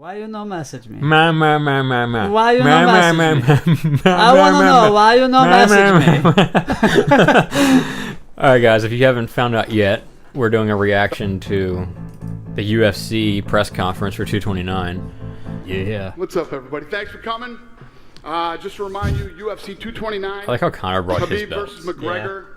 Why you no message me? Ma. Why you no message me? I want to know why you no message me. All right, guys. If you haven't found out yet, we're doing a reaction to the UFC press conference for 229. Yeah. What's up, everybody? Thanks for coming. Just to remind you, UFC 229. I like how Conor brought his Khabib belt. versus Mcgregor.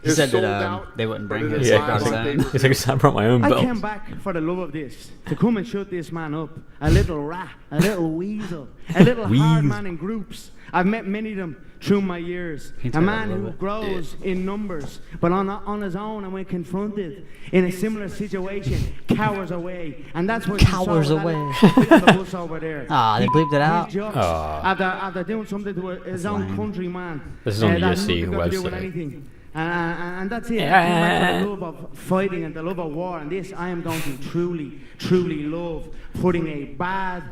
He said sold that out, they wouldn't bring but his it is belts live in. on He's like, I brought my own I belt. came back for the love of this, to come and shut this man up. A little rat, a little weasel, a little hard man in groups. I've met many of them through my years. A man who grows in numbers, but on his own, and when confronted in a similar situation, cowers away. And that's what Cowers away. The bus over there. Ah, they bleeped it out. After doing something to his own countryman. This is on the that had UFC nothing to do with website. anything. And that's it. I came back for the love of fighting and the love of war, and this I am going to truly love. Putting a bad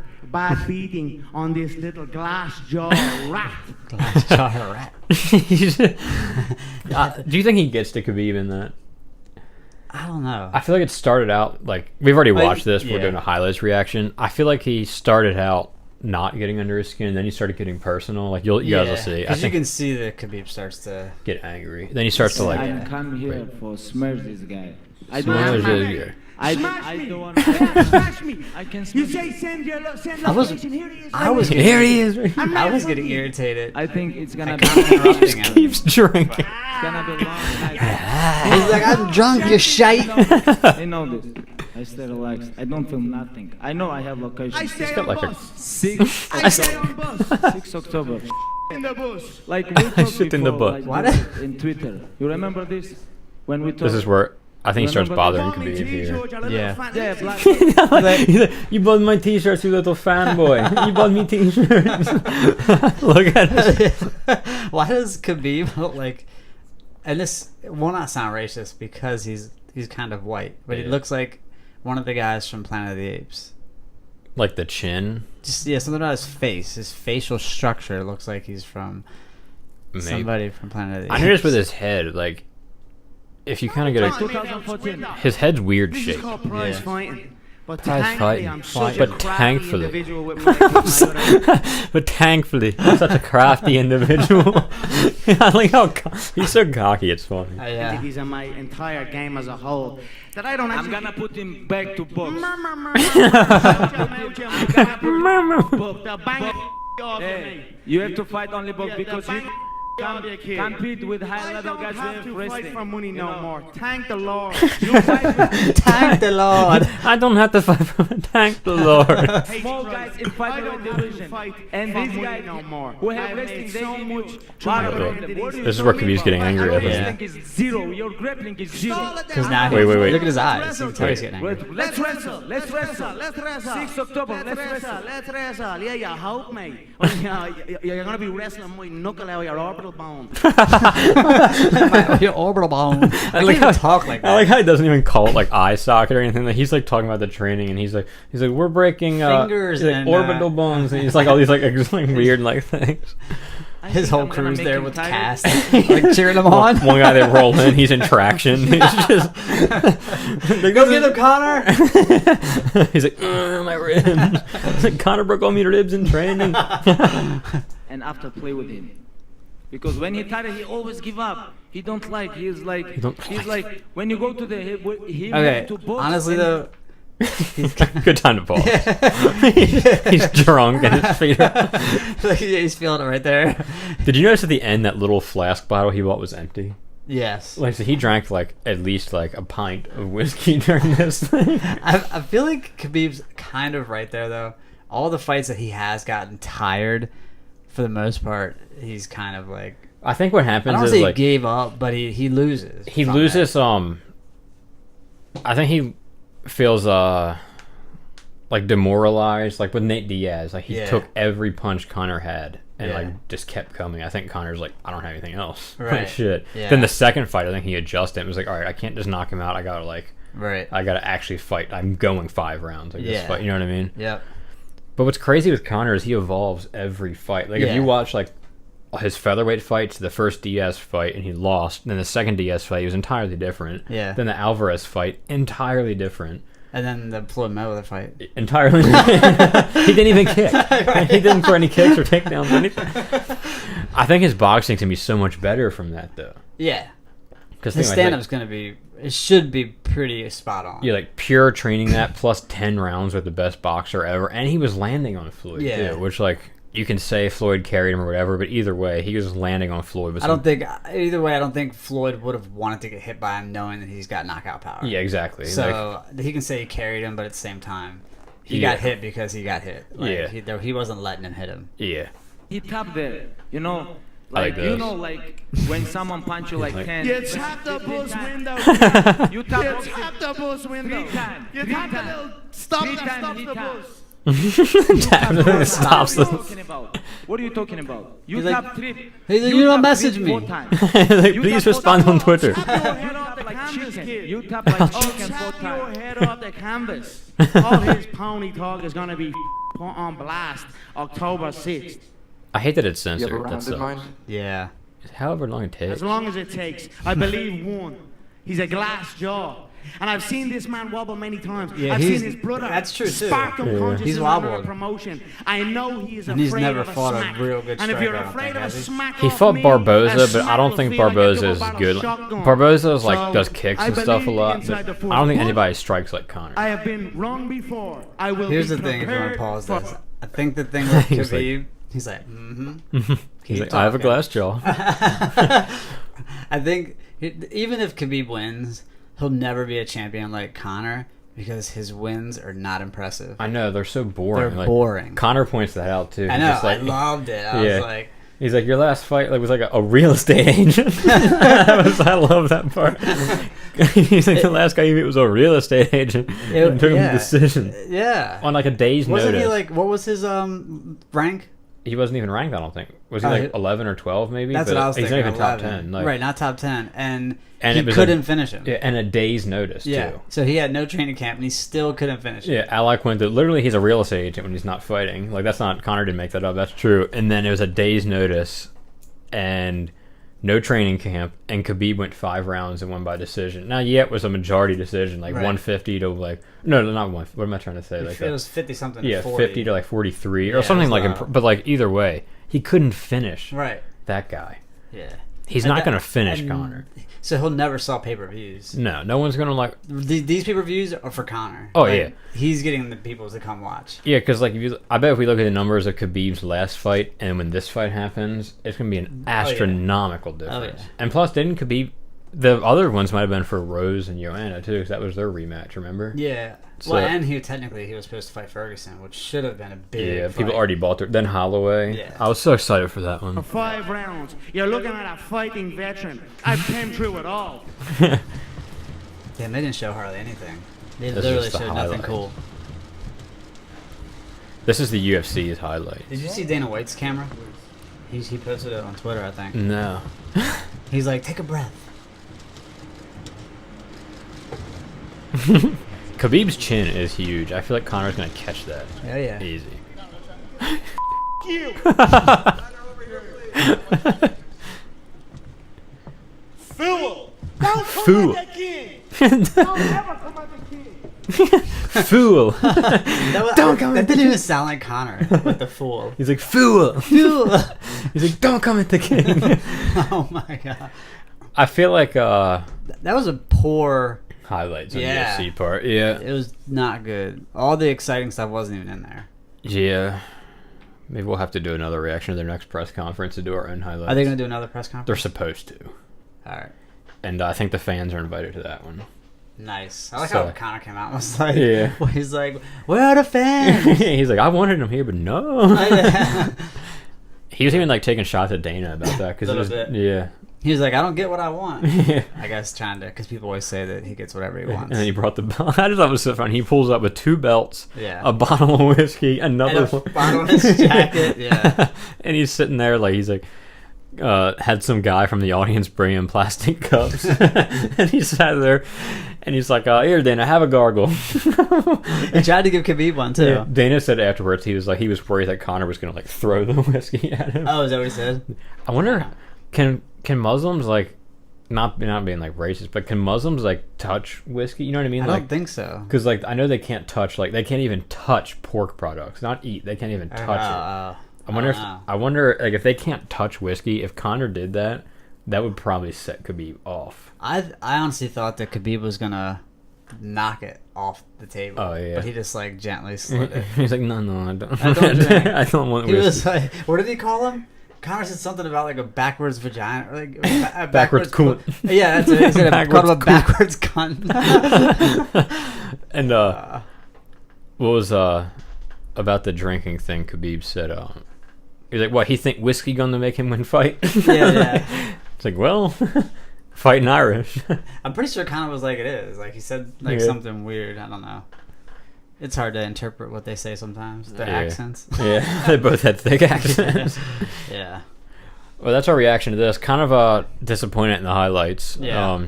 beating on this little glass jaw rat. Glass jar rat. Do you think he gets to Khabib in that? I don't know. I feel like it started out like we've already watched this. yeah. We're doing a highlights reaction. I feel like he started out not getting under his skin, and then he started getting personal. Like you guys will see. I Because you think can see that Khabib starts to get angry. Then he starts to like. I come here for smash this guy. I Smash don't this guy. Smash me. don't want to. Smash me. I can You smash. say send I was- location. Here he is. I was Here he is. I was getting irritated. I think it's gonna I be. kept interrupting him. Keeps drinking. It's gonna be long night. He's like, I'm drunk, you shite. They know this. I stay relaxed. I don't feel nothing. I know I have location. I stay got on like a- bus. 6 I stay on bus. 6 October. In the bus. Like we talked shit in the before, butt. like What? this in Twitter. You remember this? When we talked. This is where I think he starts Remember bothering Bought me Khabib here. t-shirts, a little Yeah. fat- Yeah, black. He's like, you bought my t-shirts, you little fanboy. You bought me t-shirts. Look at it. Why does Khabib look like? And this will not sound racist because he's kind of white, but he Yeah. looks like one of the guys from Planet of the Apes. Like the chin. Just something about his face. His facial structure looks like he's from Maybe. somebody from Planet of the I Apes. noticed with his head, like, if you kind of get a, 2014. his head's weird This is shape. called prize Yeah. fighting. But Prize thankfully, fighting. I'm such a But crafty thankfully. individual with my But thankfully, he's such a crafty individual. I like how he's so cocky. It's funny. Yeah. entities in my entire game as a whole that I don't I'm actually. gonna put him back to box. The bang off Hey, me. you have to fight only box Yeah, because the you bang off me, kid. compete with high I level don't guys have with to fight wrestling. for money you no know. more. Thank the Lord. You fight with Thank the Lord. I don't have to fight for thank the Lord. Small guys in I fight don't with have to division. fight And for these money guys no more. who have I've wrestling, made they so give much you money. What do you This is where Khabib's getting angry at Your us. wrestling is zero. Your grappling is zero. Because now Wait, wait, wait. look at his eyes. You can tell he's getting angry. Let's wrestle. Let's wrestle. Let's wrestle. 6 October. Let's Let's wrestle. wrestle. Let's wrestle. Yeah, you hope, mate. You're gonna be wrestling my knuckle out of your orbital bone. Your orbital bone. I I can't like even how talk like that. I like how he doesn't even call it like eye socket or anything. Like he's like talking about the training, and he's like we're breaking Fingers he's like, and, orbital bones, and he's like all these like weird like things. His think whole I'm gonna crew's make there him with tired. cast, like cheering him on. One guy they roll in, he's in traction. He's just Go get him, Connor. He's like my ribs. He's like Conor broke all my ribs in training. And after play with him. Because when he tired, he always give up. He don't like. He's like. He's like when you go to the he Okay, to box honestly and- though, Good time to pause. He's drunk and his feet are... like, he's feeling it right there. Did you notice at the end that little flask bottle he bought was empty? Yes. Like, so he drank like at least like a pint of whiskey during this thing. I feel like Khabib's kind of right there though. All the fights that he has gotten tired, for the most part, he's kind of like. I think what I happens don't is say like he gave up, but he loses. he from loses. I think he feels like demoralized. Like with Nate Diaz, like he Yeah. took every punch Conor had and Yeah. like just kept coming. I think Conor's like, I don't have anything else. Right. Like, shit. Yeah. Then the second fight, I think he adjusted and was like, all right, I can't just knock him out. I gotta like. Right. I gotta actually fight. I'm going 5 rounds. Like this Yeah. fight, you know what I mean? Yep. But what's crazy with Conor is he evolves every fight. Like if Yeah. you watch like his featherweight fights, the first Diaz fight and he lost, and then the second Diaz fight he was entirely different. Yeah. Then the Alvarez fight, entirely different. And then the Floyd Mayweather fight. Entirely. He didn't even kick. Right. He didn't throw any kicks or takedowns or anything. I think his boxing can be so much better from that, though. Yeah. Because his stand-up's going to be... It should be pretty spot on. Yeah, like pure training that plus 10 rounds with the best boxer ever. And he was landing on Floyd, too. Which, like, you can say Floyd carried him or whatever, but either way, he was landing on Floyd. I don't think Floyd would have wanted to get hit by him knowing that he's got knockout power. Yeah, exactly. So he can say he carried him, but at the same time, he got hit because he got hit. Like, he wasn't letting him hit him. Yeah. He tapped there, you know. Like, you know, like when someone punch you like 10. You tap the bus window. You tap the bus window. 3 times. You tap the little stop that stops the bus. Stops the... What are you talking about? You He's tap like, 3. You don't message me. 4 times. Like, please respond on Twitter. Tap your head off the canvas, kid. You tap like chicken 4 Tap your times. head off the canvas. All his pony talk is gonna be put on blast October 6th. I hate that it's You have censored. a round That in mind? sucks. Yeah. However long it takes. As long as it takes. I believe one. He's a glass jaw. And I've seen this man wobble many times. Yeah, I've seen his brother that's true, too. spark unconscious He's in another wobbled. promotion. I know he is And afraid he's never of a fought a smack. real good And if you're striker, I don't afraid think, of a has he? smack He off fought me, Barboza, a but I smack don't will think feel like a Barboza double is barrel good. shotgun. Barboza's like So, does kicks I and stuff a believe lot, inside but the I don't think foot. anybody strikes like Conor. I have been wrong before. I will Here's be the thing, if you want to prepared pause for- this. I think the thing with He's like- Khabib, he's like, mm-hmm. He's like, I have a glass jaw. I think even if Khabib wins, he'll never be a champion like Conor because his wins are not impressive. I know, they're so boring. They're like, boring. Conor points that out too. I know, Just like, I loved it. I was like... He's like, your last fight was like a real estate agent. I love that part. He's like, the last guy you beat was a real estate agent and took him to decision. Yeah. On like a day's Wasn't notice. he like, what was his rank? He wasn't even ranked, I don't think. Was he like 11 or 12 maybe? That's But what I was he's thinking. not even top 11. 10. Like, Right, not top 10. And it he was couldn't finish him. Yeah, and a day's notice too. So he had no training camp and he still couldn't finish him. Yeah, Alec went to literally he's a real estate agent when he's not fighting. Like that's not Conor didn't make that up, that's true. And then it was a day's notice and no training camp, and Khabib went 5 rounds and won by decision. Now, it was a majority decision, like 150 to like no, not one. What am I trying to say? Like it was 50 something. Yeah, 40. 50 to like 43 or something like. But like either way, he couldn't finish. Right. That guy. Yeah. He's not going to finish Conor. So he'll never sell pay-per-views. No one's going to like... These pay-per-views are for Conor. Oh, like, yeah. He's getting the people to come watch. Yeah, because like I bet if we look at the numbers of Khabib's last fight and when this fight happens, it's going to be an astronomical difference. Yeah. And plus, didn't Khabib... The other ones might have been for Rose and Joanna, too, because that was their rematch, remember? Yeah. So, well, and he was supposed to fight Ferguson, which should have been a big fight. People already bought their... Then Holloway. Yeah. I was so excited for that one. For 5 rounds. You're looking at a fighting veteran. I've came through it all. Damn, they didn't show hardly anything. They This literally is the showed nothing highlight. cool. This is the UFC's highlight. Did you see Dana White's camera? He posted it on Twitter, I think. No. He's like, take a breath. Khabib's chin is huge. I feel like Conor's going to catch that. Oh, yeah. Easy. You. Fool. Don't come Fool. at the king. Don't ever come at the king. Fool. That didn't even sound like Conor with the fool. He's like, fool. Fool. He's like, don't come at the king. Oh my god. I feel like That was a poor... highlights on Yeah. the UFC part. Yeah. It was not good. All the exciting stuff wasn't even in there. Yeah. Maybe we'll have to do another reaction to their next press conference to do our own highlights. Are they going to do another press conference? They're supposed to. Alright. And I think the fans are invited to that one. Nice. I like So- how Conor came out and was like... Yeah. He's like, where are the fans? He's like, I wanted him here, but no. He was even like taking shots at Dana about that. Cause it Little was, bit. Yeah. He was like, I don't get what I want. Yeah. I guess trying to... Because people always say that he gets whatever he And wants. then he brought the belt. I just thought it was so funny. He pulls up with 2 belts, Yeah. a bottle of whiskey, another And a one. bottle in his jacket, yeah. And he's sitting there like he's like had some guy from the audience bring him plastic cups. And he sat there and he's like, here Dana, have a gargle. He tried to give Khabib one too. Yeah. Dana said afterwards he was worried that Conor was gonna like throw the whiskey at him. Oh, is that what he said? I wonder, can Muslims like not being like racist, but can Muslims like touch whiskey? You know what I mean? I Like, don't think so. because like I know they can't touch they can't even touch pork products, not eat. They can't even touch it. I wonder like if they can't touch whiskey, if Conor did that, that would probably set Khabib off. I honestly thought that Khabib was gonna knock it off the table. Oh yeah, but he just like gently slid it. He's like, no, I don't. I don't drink. I don't want He whiskey. was like, what did he call him? Conor said something about like a backwards vagina, or like a Backwards cunt. Yeah, that's it. He said Backwards called him a backwards cunt. And what was about the drinking thing? Khabib said, he's like, what? He think whiskey gonna make him win fight? Yeah. It's like, well, fighting Irish. I'm pretty sure Conor was like it is. Like he said like something weird. I don't know. It's hard to interpret what they say sometimes. Their accents. Yeah, they both had thick accents. Yeah. Well, that's our reaction to this. Kind of disappointed in the highlights. Yeah.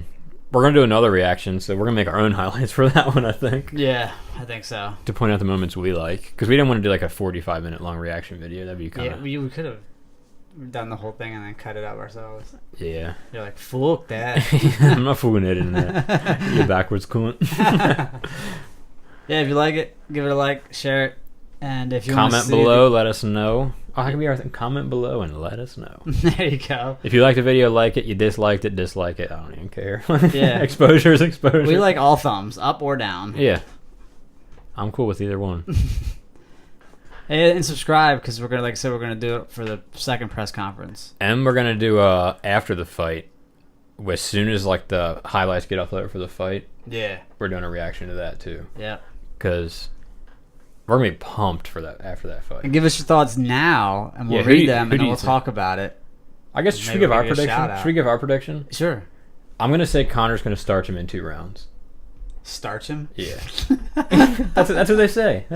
We're going to do another reaction, so we're going to make our own highlights for that one, I think. Yeah, I think so. To point out the moments we like. Because we didn't want to do like a 45-minute long reaction video. That'd be kind of... Yeah, we could have done the whole thing and then cut it up ourselves. Yeah. You're like, fuck that. I'm not fooling it in that. You backwards cunt. Yeah, if you like it, give it a like, share it, and if you comment below, let us know. Oh, that could be our thing. Comment below and let us know. There you go. If you liked the video, like it. You disliked it, dislike it. I don't even care. Yeah. Exposure is exposure. We like all thumbs, up or down. Yeah. I'm cool with either one. And subscribe, because we're gonna, like I said, we're gonna do it for the second press conference. And we're gonna do after the fight, as soon as like the highlights get uploaded for the fight. Yeah. We're doing a reaction to that too. Yeah. Because we're gonna be pumped for that after that fight. And give us your thoughts now, and we'll read them, and then we'll talk about it. I guess should we give our prediction? Should we give our prediction? Sure. I'm gonna say Conor's gonna starch him in 2 rounds. Starch him? Yeah. that's what they say.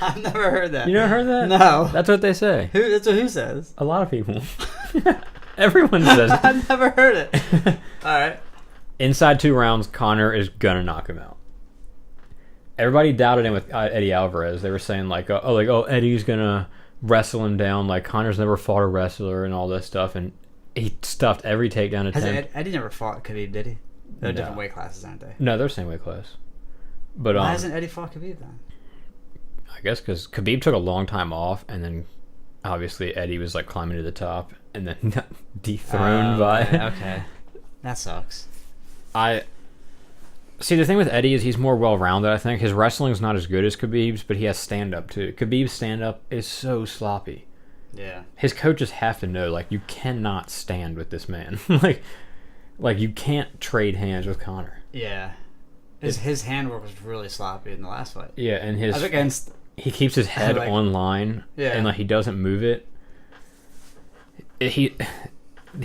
I've never heard that. You never heard that? No. That's what they say. That's what who says? A lot of people. Everyone says it. I've never heard it. All right. Inside 2 rounds, Conor is gonna knock him out. Everybody doubted him with Eddie Alvarez. They were saying like, Eddie's gonna wrestle him down. Like Conor's never fought a wrestler and all this stuff, and he stuffed every takedown attempt. Eddie never fought Khabib, did he? They're different weight classes, aren't they? No, they're the same weight class. But why hasn't Eddie fought Khabib then? I guess because Khabib took a long time off, and then obviously Eddie was like climbing to the top, and then dethroned by. Okay, that sucks. See, the thing with Eddie is he's more well-rounded, I think. His wrestling's not as good as Khabib's, but he has stand-up, too. Khabib's stand-up is so sloppy. Yeah. His coaches have to know, like, you cannot stand with this man. like you can't trade hands with Conor. Yeah. His handwork was really sloppy in the last fight. Yeah, and he keeps his head on line, and, like, he doesn't move it. He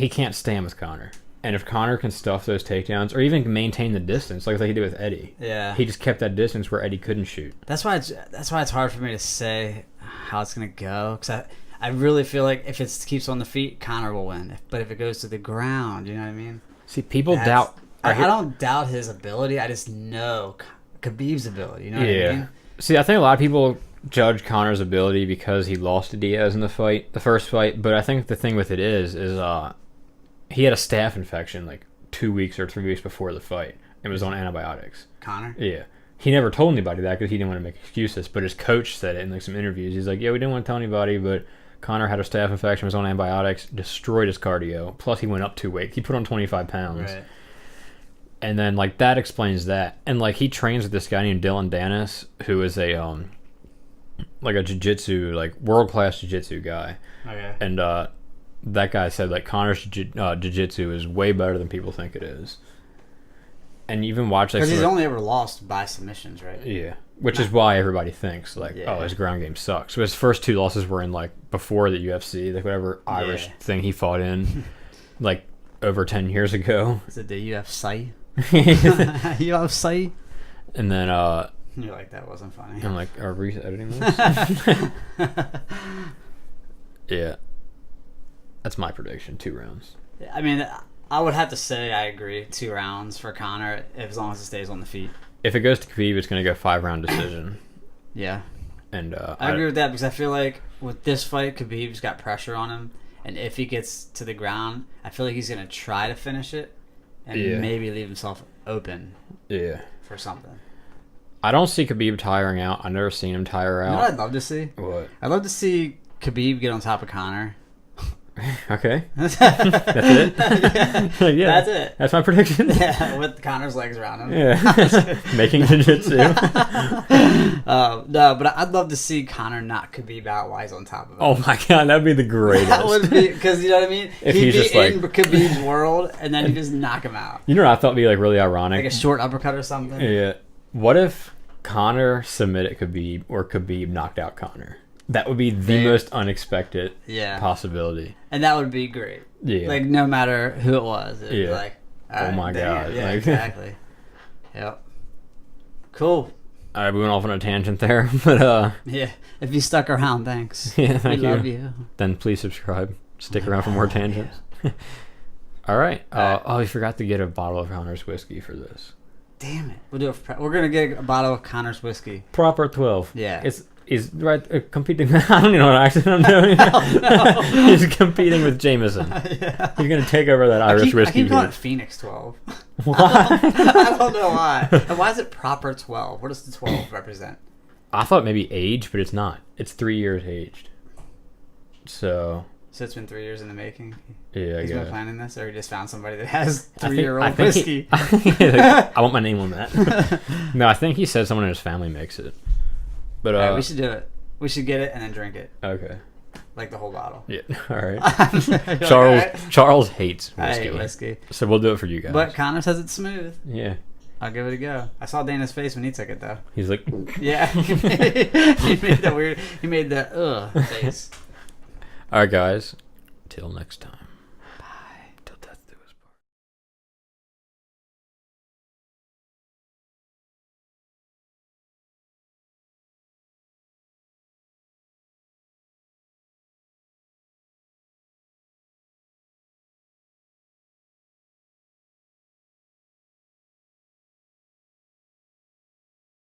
can't stand with Conor. And if Conor can stuff those takedowns, or even maintain the distance, like he did with Eddie, he just kept that distance where Eddie couldn't shoot. That's why it's hard for me to say how it's gonna go, because I really feel like if it keeps on the feet, Conor will win. But if it goes to the ground, you know what I mean? See, people doubt. I don't doubt his ability. I just know Khabib's ability. You know what I mean? See, I think a lot of people judge Conor's ability because he lost to Diaz in the first fight. But I think the thing with it is he had a staph infection like 2 weeks or 3 weeks before the fight and was on antibiotics. Conor? Yeah. He never told anybody that because he didn't want to make excuses, but his coach said it in like some interviews. He's like, yeah, we didn't want to tell anybody, but Conor had a staph infection, was on antibiotics, destroyed his cardio. Plus he went up 2 weight. He put on 25 pounds. Right. And then like that explains that. And like he trains with this guy named Dylan Dennis, who is a like a jiu-jitsu, like world-class jiu-jitsu guy. Okay. And that guy said like Conor's jiu-jitsu is way better than people think it is. And even watch like because he's only ever lost by submissions, right? Yeah, which is why everybody thinks like, oh, his ground game sucks. So his first 2 losses were in like before the UFC, like whatever Irish thing he fought in, like over 10 years ago. Is it the UFC? UFC? And then you're like, that wasn't funny. I'm like, are we editing this? Yeah. That's my prediction, 2 rounds. I mean, I would have to say I agree. 2 rounds for Conor, as long as it stays on the feet. If it goes to Khabib, it's going to go 5-round decision. Yeah. And I agree with that because I feel like with this fight, Khabib's got pressure on him. And if he gets to the ground, I feel like he's going to try to finish it. and maybe leave himself open for something. I don't see Khabib tiring out. I've never seen him tire out. You know what I'd love to see? What? I'd love to see Khabib get on top of Connor. Okay. That's it? That's it. That's my prediction? Yeah, with Connor's legs around him. Yeah. Making jiu-jitsu. No, but I'd love to see Conor knock Khabib out while he's on top of him. Oh my god, that'd be the greatest. That would be, because you know what I mean? If He'd he's be just in like... Khabib's world, and then you just knock him out. You know what I thought would be like really ironic? Like a short uppercut or something? Yeah. What if Conor submitted Khabib or Khabib knocked out Conor? That would be the most unexpected possibility. And that would be great. Yeah. Like, no matter who it was. It'd be like, oh my god. Yeah, like, exactly. Yep. Cool. All right, we went off on a tangent there, but yeah. If you stuck around, thanks. Yeah, thank we you. love you. Then please subscribe. Stick around for more tangents. All right. Oh, we forgot to get a bottle of Conor's whiskey for this. Damn it. We'll do it. We're gonna get a bottle of Conor's whiskey. Proper 12. Yeah. He's right competing. I don't even know what accent I'm doing. No. He's competing with Jameson. Yeah. He's gonna take over that Irish whiskey. I keep calling here. it Phoenix 12. Why? I don't know why. And why is it proper 12? What does the 12 represent? I thought maybe age, but it's not. It's 3 years aged. So it's been 3 years in the making. Yeah, He's been planning this, or he just found somebody that has 3-year-old I whiskey. I want my name on that. No, I think he said someone in his family makes it. But right, we should do it. We should get it and then drink it. Okay. Like the whole bottle. Yeah. All right. Charles Charles hates whiskey. I hate whiskey. So we'll do it for you guys. But Conor says it's smooth. Yeah. I'll give it a go. I saw Dana's face when he took it though. He's like, yeah. He made that weird. He made that face. All right, guys. Till next time.